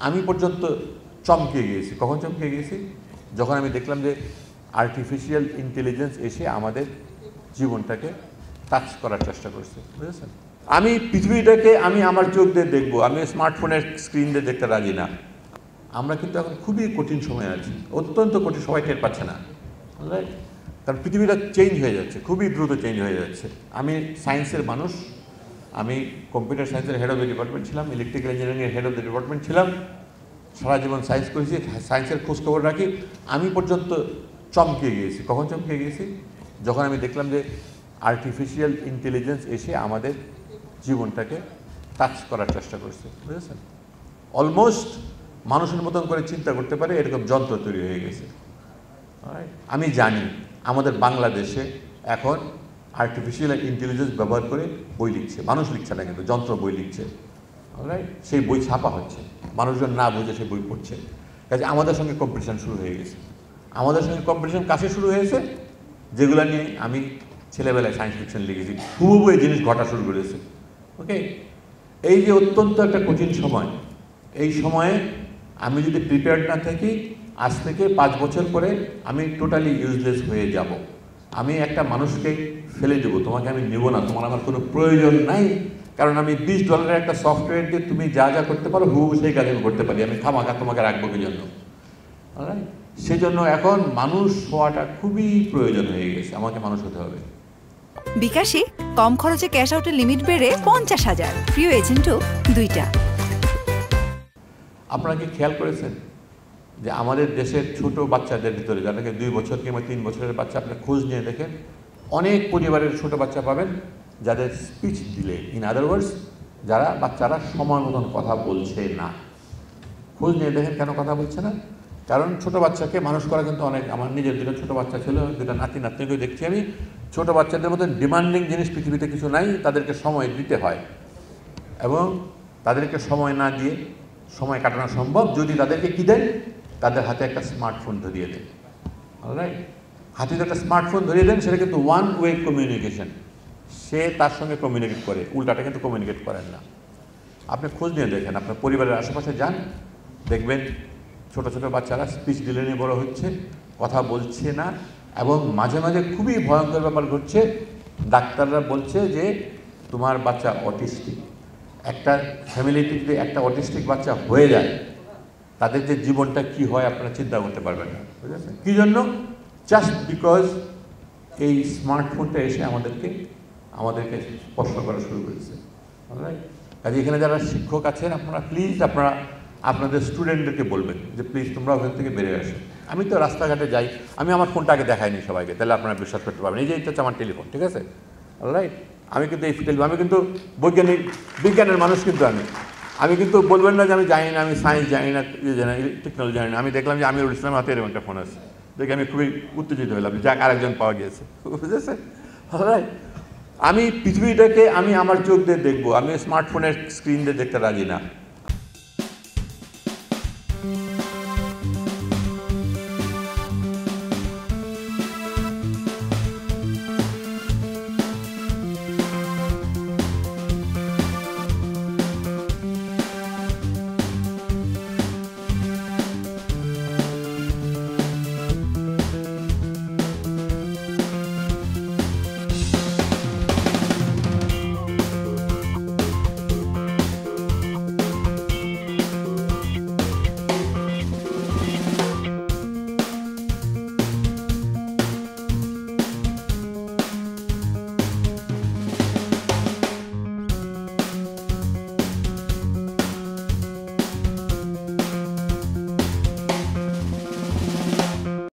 আমি পর্যন্ত চমকে গিয়েছি। কখন চমকে গিয়েছি? যখন আমি দেখলাম যে আর্টিফিশিয়াল ইন্টেলিজেন্স এসে আমাদের জীবনটাকে টাচ করার চেষ্টা করছে, বুঝেছেন? আমি পৃথিবীটাকে আমি আমার চোখ দিয়ে দেখবো, আমি স্মার্টফোনের স্ক্রিন দিয়ে দেখতে রাজি না। আমরা কিন্তু এখন খুবই কঠিন সময় আছি, অত্যন্ত কঠিন, সবাই টের পাচ্ছে না, রাইট? কারণ পৃথিবীটা চেঞ্জ হয়ে যাচ্ছে, খুবই দ্রুত চেঞ্জ হয়ে যাচ্ছে। আমি সায়েন্সের মানুষ, আমি কম্পিউটার সায়েন্সের হেড অফ দ্য ডিপার্টমেন্ট ছিলাম, ইলেকট্রিক্যাল ইঞ্জিনিয়ারিংয়ের হেড অফ দ্য ডিপার্টমেন্ট ছিলাম, সারা জীবন সায়েন্স করেছি, সায়েন্সের খোঁজখবর রাখি। আমি পর্যন্ত চমকে গিয়েছি। কখন চমকে গিয়েছি? যখন আমি দেখলাম যে আর্টিফিশিয়াল ইন্টেলিজেন্স এসে আমাদের জীবনটাকে টাচ করার চেষ্টা করছে, বুঝেছেন? অলমোস্ট মানুষের মতন করে চিন্তা করতে পারে এরকম যন্ত্র তৈরি হয়ে গেছে। আমি জানি আমাদের বাংলাদেশে এখন আর্টিফিশিয়াল ইন্টেলিজেন্স ব্যবহার করে বই লিখছে, মানুষ লিখছে না, কিন্তু যন্ত্র বই লিখছে, রাইট? সেই বই ছাপা হচ্ছে, মানুষজন না বুঝে সেই বই পড়ছে। কাজে আমাদের সঙ্গে কম্পিটিশন শুরু হয়ে গেছে। আমাদের সঙ্গে কম্পিটিশন কাছে শুরু হয়েছে? যেগুলো নিয়ে আমি ছেলেবেলায় সায়েন্স ফিকশন লিখেছি, হুবহু এই জিনিস ঘটা শুরু করেছে। ওকে, এই যে অত্যন্ত একটা কঠিন সময়, এই সময়ে আমি যদি প্রিপেয়ার্ড না থাকি, আজ থেকে 5 বছর পরে আমি টোটালি ইউজলেস হয়ে যাব। আমি একটা মানুষকে ফেলে দেবো, তোমাকে আমি নেব না, তোমার আমার কোনো প্রয়োজন নাই। কারণ আমি $20 একটা সফটওয়্যার দিয়ে তুমি যা যা করতে পারো হুবহু সেই কাজ আমি করতে পারি, আমি খামাখা তোমাকে রাখবো কি জন্য? সেই জন্য এখন মানুষ হওয়াটা খুবই প্রয়োজন হয়ে গেছে, আমাকে মানুষ হতে হবে। বিকাশে কম খরচে ক্যাশ আউটের লিমিট বেড়ে 50,000, প্রিয় এজেন্টও 2টা। আপনারা কি খেয়াল করেছেন যে আমাদের দেশের ছোট বাচ্চাদের ভিতরে, যাদেরকে 2 বছর কিংবা 3 বছরের বাচ্চা, আপনি খোঁজ নিয়ে দেখেন, অনেক পরিবারের ছোট বাচ্চা পাবেন যাদের স্পিচ ডিলে, ইন আদার ওয়ার্ডস বাচ্চারা সময় মতন কথা বলছে না। খোঁজ নিয়ে দেখেন কেন কথা বলছে না। কারণ ছোট বাচ্চাকে মানুষ করা কিন্তু অনেক, আমার নিজের 2টা ছোট বাচ্চা ছিল, 2টা নাতি নাতনিকে দেখছি আমি, ছোট বাচ্চাদের মধ্যে ডিমান্ডিং জিনিস পৃথিবীতে কিছু নাই, তাদেরকে সময় দিতে হয়, এবং তাদেরকে সময় না দিয়ে সময় কাটানো সম্ভব যদি তাদেরকে কী দেন, তাদের হাতে একটা স্মার্টফোন ধরিয়ে দেন। অলরাইট, হাতে একটা স্মার্টফোন ধরিয়ে দেন, সেটা কিন্তু ওয়ান ওয়ে কমিউনিকেশন, সে তার সঙ্গে কমিউনিকেট করে, উল্টাটা কিন্তু কমিউনিকেট করেন না। আপনি খোঁজ নিয়ে দেখেন, আপনার পরিবারের আশেপাশে যান, দেখবেন ছোট ছোট বাচ্চারা স্পিচ ডিলে নিয়ে বড় হচ্ছে, কথা বলছে না, এবং মাঝে মাঝে খুবই ভয়ঙ্কর ব্যাপার ঘটছে, ডাক্তাররা বলছে যে তোমার বাচ্চা অটিস্টিক। একটা ফ্যামিলিতে যদি একটা অটিস্টিক বাচ্চা হয়ে যায়, তাদের যে জীবনটা কি হয় আপনারা চিন্তা করতে পারবেন না, বুঝেছেন? কী জন্য? জাস্ট বিকজ এই স্মার্টফোনটা এসে আমাদেরকে স্পর্শ করা শুরু করেছে। কাজে এখানে যারা শিক্ষক আছেন, আপনারা প্লিজ আপনাদের স্টুডেন্টদেরকে বলবেন যে প্লিজ তোমরা ওখান থেকে বেরিয়ে আসো। আমি তো রাস্তাঘাটে যাই, আমি আমার ফোনটা আগে দেখাইনি সবাইকে, তাহলে আপনারা বিশ্বাস করতে পারবেন। এই যে এটা হচ্ছে আমার টেলিফোন, ঠিক আছে? অলরাইট, আমি কিন্তু আমি কিন্তু বিজ্ঞানের মানুষ, কিন্তু আমি কিন্তু বলবেন না যে আমি জানি না, আমি সায়েন্স জানি না, টেকনোলজি জানি না। আমি দেখলাম যে আমিরুল ইসলামের হাতে এরকম একটা ফোন আছে, দেখে আমি খুবই উত্তেজিত হলাম, যাক আরেকজন পাওয়া গিয়েছে, বুঝেছে? অলরাইট, আমি পৃথিবীটাকে আমি আমার চোখ দিয়ে দেখবো, আমি স্মার্টফোনের স্ক্রিন দিয়ে দেখতে রাজি না।